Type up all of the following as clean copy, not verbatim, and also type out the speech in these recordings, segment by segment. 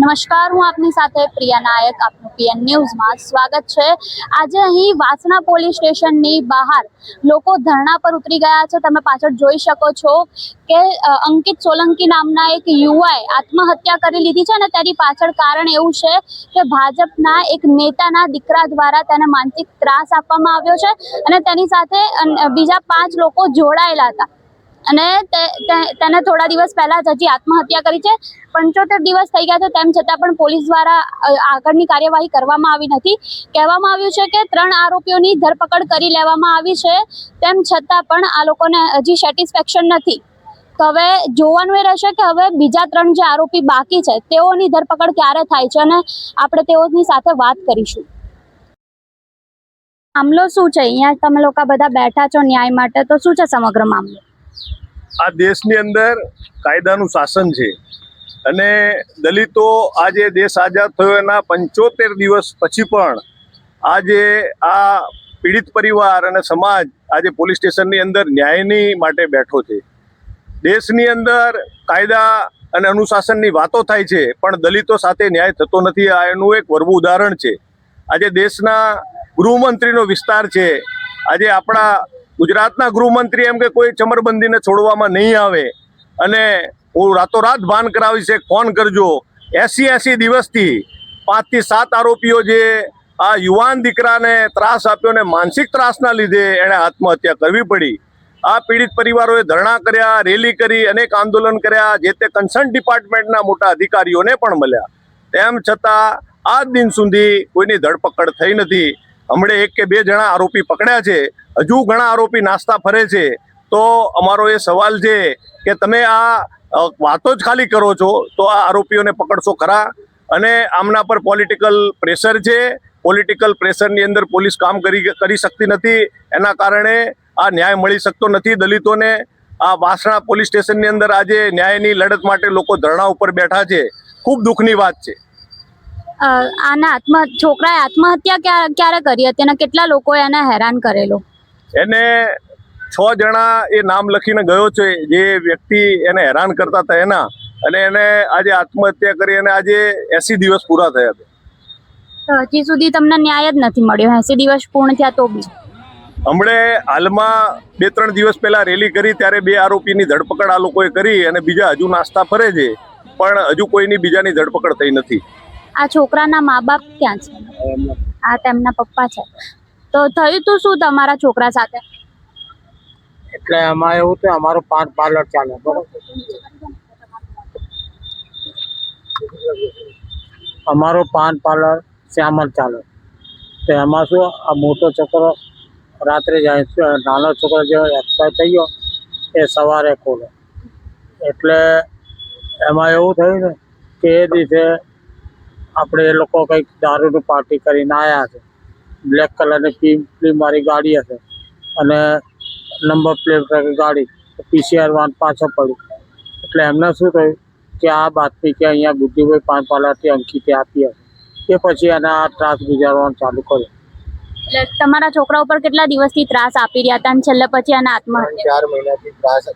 નમસ્કાર, હું આપની સાથે પ્રિયા નાયક, આપનું પીએન ન્યૂઝમાં સ્વાગત છે। આજે અહીં વાસણા પોલીસ સ્ટેશનની બહાર લોકો ધરણા પર ઉતરી ગયા છે। તમે પાછળ જોઈ શકો છો કે અંકિત સોલંકી નામના એક યુવાએ આત્મહત્યા કરી લીધી છે અને તેની પાછળ કારણ એવું છે કે ભાજપના એક નેતાના દીકરા દ્વારા તેને માનસિક ત્રાસ આપવામાં આવ્યો છે અને તેની સાથે બીજા 5 લોકો જોડાયેલા હતા અને તેને થોડા દિવસ પહેલા જ હજી આત્મહત્યા કરી છે। 75 દિવસ થઈ ગયા છે, તેમ છતાં પણ પોલીસ દ્વારા આગળની કાર્યવાહી કરવામાં આવી નથી। કહેવામાં આવ્યું છે કે 3 આરોપીઓની ધરપકડ કરી લેવામાં આવી છે, તેમ છતાં પણ આ લોકોને હજી સેટિસ્ફેક્શન નથી। તો હવે જોવાનું એ રહેશે કે હવે બીજા 3 જે આરોપી બાકી છે તેઓની ધરપકડ ક્યારે થાય છે અને આપણે તેઓની સાથે વાત કરીશું। મામલો શું છે? અહીંયા તમે લોકો બધા બેઠા છો ન્યાય માટે, તો શું છે સમગ્ર મામલો? આ દેશની અંદર કાયદાનું શાસન છે અને દલિતો આજે દેશ આઝાદ થયો એના 75 દિવસ પછી પણ આજે આ પીડિત પરિવાર અને સમાજ આજે પોલીસ સ્ટેશનની અંદર ન્યાયની માટે બેઠો છે। દેશની અંદર કાયદા અને અનુશાસનની વાતો થાય છે પણ દલિતો સાથે ન્યાય થતો નથી। આ એનું એક વરવું ઉદાહરણ છે। આજે દેશના ગૃહમંત્રીનો વિસ્તાર છે। આજે આપણા ગુજરાતના ગૃહમંત્રી એમ કે કોઈ ચમરબંધીને છોડવામાં નહીં આવે અને હું રાતોરાત ભાન કરાવીશ, ફોન કરજો। 80 દિવસથી 5 થી 7 આરોપીઓ જે આ યુવાન દીકરાને ત્રાસ આપ્યો ને માનસિક ત્રાસના લીધે એણે આત્મહત્યા કરવી પડી। આ પીડિત પરિવારોએ ધરણા કર્યા, રેલી કરી, અનેક આંદોલન કર્યા, જે તે કન્સર્ન ડિપાર્ટમેન્ટના મોટા અધિકારીઓને પણ મળ્યા, તેમ છતાં આજ દિન સુધી કોઈની ધરપકડ થઈ નથી। હમણે 1 કે 2 જણા આરોપી પકડ્યા છે, હજુ ઘણા આરોપી નાસ્તા ફરે છે। તો અમારો એ સવાલ છે કે તમે આ વાતો જ ખાલી કરો છો તો આ આરોપીઓને પકડશો ખરા? અને આમના પર પોલિટિકલ પ્રેશર છે। પોલિટિકલ પ્રેશરની અંદર પોલીસ કામ કરી શકતી નથી, એના કારણે આ ન્યાય મળી શકતો નથી દલિતોને। આ વાસણા પોલીસ સ્ટેશનની અંદર આજે ન્યાયની લડત માટે લોકો ધરણા ઉપર બેઠા છે। ખૂબ દુઃખની વાત છે। છોકરાએ આત્મહત્યા ક્યારે કરી હતી અને કેટલા લોકોએ એને હેરાન કરેલો? એને 6 જણા એ નામ લખીને ગયો છે જે વ્યક્તિ એને હેરાન કરતા હતા એના, અને એને આજે આત્મહત્યા કરી અને આજે 80 દિવસ પૂરા થયા છે। તો હજી સુધી તમને ન્યાય જ નથી મળ્યો? 80 દિવસ પૂર્ણ થયા તો બી? હમણે હાલમાં 2-3 દિવસ પહેલા રેલી કરી ત્યારે 2 આરોપીની ધરપકડ આ લોકોએ કરી અને બીજા હજુ નાસ્તા ફરે છે, પણ હજુ કોઈની બીજાની ધરપકડ થઈ નથી। આ છોકરાના મા બાપ ક્યાં છે? આ તેમના પપ્પા છે। તો થયું તું શું તમારા છોકરા સાથે? એટલે એમાં એવું છે, અમારું પાન પાર્લર ચાલે, બરોબર? અમારું પાન પાર્લર શ્યામલ ચાલે। તો એમાં શું, આ મોટો છોકરો રાત્રે જાય છે, નાનો છોકરો જે એક્સપાયર થઈ ગયો એ સવારે ખોલે। એટલે એમાં એવું થયું ને કે એ દિવસે આપણે એ લોકો કંઈક દારૂની પાર્ટી કરીને આવ્યા છે। બ્લેક કલરની ફિલ્મ વાળી ગાડી હશે અને નંબર પ્લેટ ગાડી, PCR વાન પાછો પડ્યું। એટલે એમને શું થયું કે આ બાતમી કે અહીંયા બુદ્ધિભાઈ પાન પાર્લરથી અંકિતે આપી હશે, એ પછી એને આ ત્રાસ ગુજારવાનું ચાલુ કર્યો। એટલે તમારા છોકરા ઉપર કેટલા દિવસથી ત્રાસ આપી રહ્યા હતા અને છેલ્લે પછી એને આત્મહત્યા?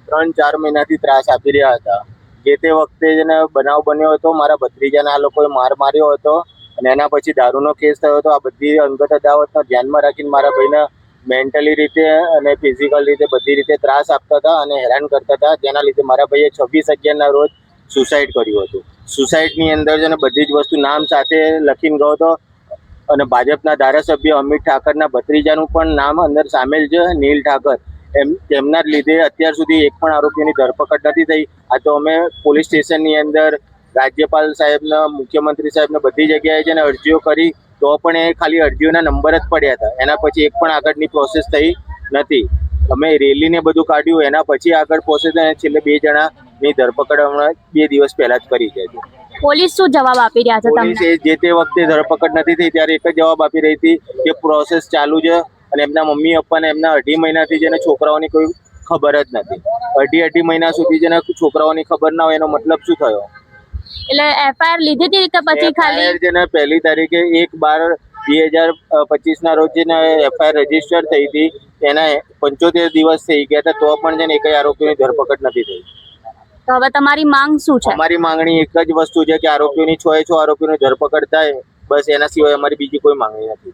3-4 મહિનાથી ત્રાસ આપી રહ્યા હતા। જે તે વખતે જેને બનાવ બન્યો હતો, મારા ભત્રીજાને આ લોકોએ માર માર્યો હતો અને એના પછી દારૂનો કેસ થયો હતો। આ બધી અંગત અદાવતને ધ્યાનમાં રાખીને મારા ભાઈને મેન્ટલી રીતે અને ફિઝિકલ રીતે બધી રીતે ત્રાસ આપતા હતા અને હેરાન કરતા હતા, જેના લીધે મારા ભાઈએ 26/11ના રોજ સુસાઇડ કર્યું હતું। સુસાઇડની અંદર છે ને બધી જ વસ્તુ નામ સાથે લખીને ગયો હતો અને ભાજપના ધારાસભ્ય અમિત ઠાકરના ભત્રીજાનું પણ નામ અંદર સામેલ છે, નીલ ઠાકર। તેમના જ લીધે અત્યાર સુધી એક પણ આરોપીની ધરપકડ નથી થઈ। આ તો અમે પોલીસ સ્ટેશનની અંદર રાજ્યપાલ સાહેબને, મુખ્યમંત્રી સાહેબને બધી જગ્યાએ છે ને અરજીઓ કરી, તો પણ એ ખાલી અરજીઓના નંબર જ પડ્યા હતા। એના પછી એક પણ આગળની પ્રોસેસ થઈ નથી। અમે રેલીને બધું કાઢ્યું, એના પછી આગળ પ્રોસેસ, છેલ્લે 2 જણાની ધરપકડ હમણાં 2 દિવસ પહેલા જ કરી છે। પોલીસ શું જવાબ આપી રહ્યા છે પોલીસ તમને? જે તે વખતે ધરપકડ નથી થઈ ત્યારે એક જ જવાબ આપી રહી હતી કે પ્રોસેસ ચાલુ છે અને એમના મમ્મી પપ્પાને એમના 2.5 મહિનાથી જેને છોકરાઓની કોઈ ખબર જ નથી. 2.5 મહિના સુધી જેને છોકરાઓની ખબર ના હોય એનો મતલબ શું થયો? એટલે એફઆઈઆર લીધી હતી કે પછી ખાલી FIR જેને 1 તારીખે 1/12/2025 ના રોજ જેને એફઆઈઆર રજીસ્ટર થઈ હતી એના 75 દિવસ થઈ ગયા હતા તો પણ જેને એક આરોપીની ધરપકડ નથી થઈ. તો હવે તમારી માંગ શું છે? અમારી માંગણી એક જ વસ્તુ છે કે આરોપીઓની 6 આરોપીઓની ધરપકડ થાય, બસ એના સિવાય અમારી બીજી કોઈ માંગણી નથી.